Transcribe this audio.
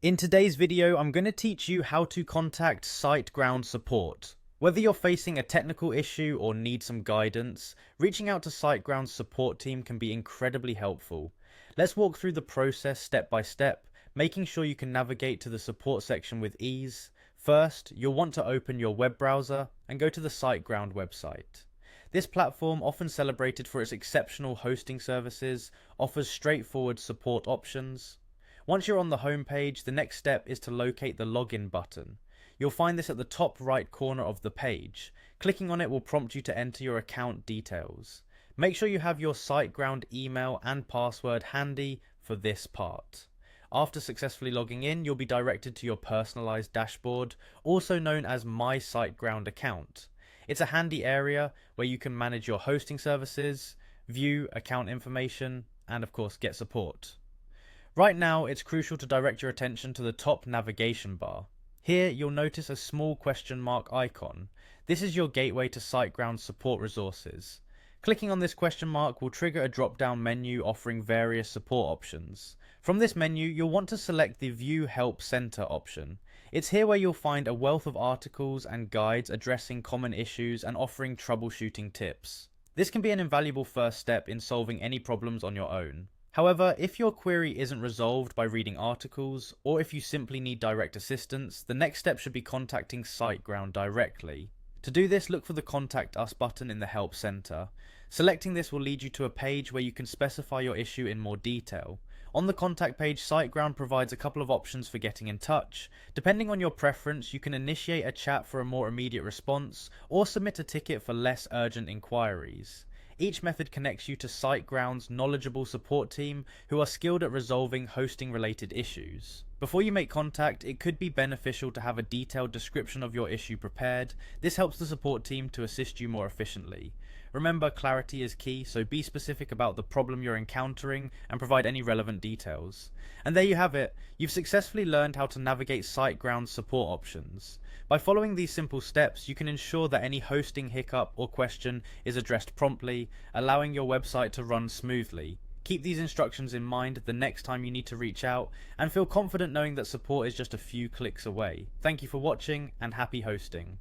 In today's video, I'm going to teach you how to contact Siteground support. Whether you're facing a technical issue or need some guidance, reaching out to Siteground's support team can be incredibly helpful. Let's walk through the process step by step, making sure you can navigate to the support section with ease. First, you'll want to open your web browser and go to the Siteground website. This platform, often celebrated for its exceptional hosting services, offers straightforward support options. Once you're on the home page, the next step is to locate the login button. You'll find this at the top right corner of the page. Clicking on it will prompt you to enter your account details. Make sure you have your Siteground email and password handy for this part. After successfully logging in, you'll be directed to your personalized dashboard, also known as My Siteground account. It's a handy area where you can manage your hosting services, view account information, and of course get support. Right now, it's crucial to direct your attention to the top navigation bar. Here, you'll notice a small question mark icon. This is your gateway to Siteground support resources. Clicking on this question mark will trigger a drop-down menu offering various support options. From this menu, you'll want to select the View Help Center option. It's here where you'll find a wealth of articles and guides addressing common issues and offering troubleshooting tips. This can be an invaluable first step in solving any problems on your own. However, if your query isn't resolved by reading articles, or if you simply need direct assistance, the next step should be contacting Siteground directly. To do this, look for the Contact Us button in the Help Center. Selecting this will lead you to a page where you can specify your issue in more detail. On the contact page, Siteground provides a couple of options for getting in touch. Depending on your preference, you can initiate a chat for a more immediate response, or submit a ticket for less urgent inquiries. Each method connects you to Siteground's knowledgeable support team who are skilled at resolving hosting related issues. Before you make contact, it could be beneficial to have a detailed description of your issue prepared. This helps the support team to assist you more efficiently. Remember, clarity is key, so be specific about the problem you're encountering and provide any relevant details. And there you have it. You've successfully learned how to navigate Siteground's support options. By following these simple steps, you can ensure that any hosting hiccup or question is addressed promptly, allowing your website to run smoothly. Keep these instructions in mind the next time you need to reach out, and feel confident knowing that support is just a few clicks away. Thank you for watching, and happy hosting.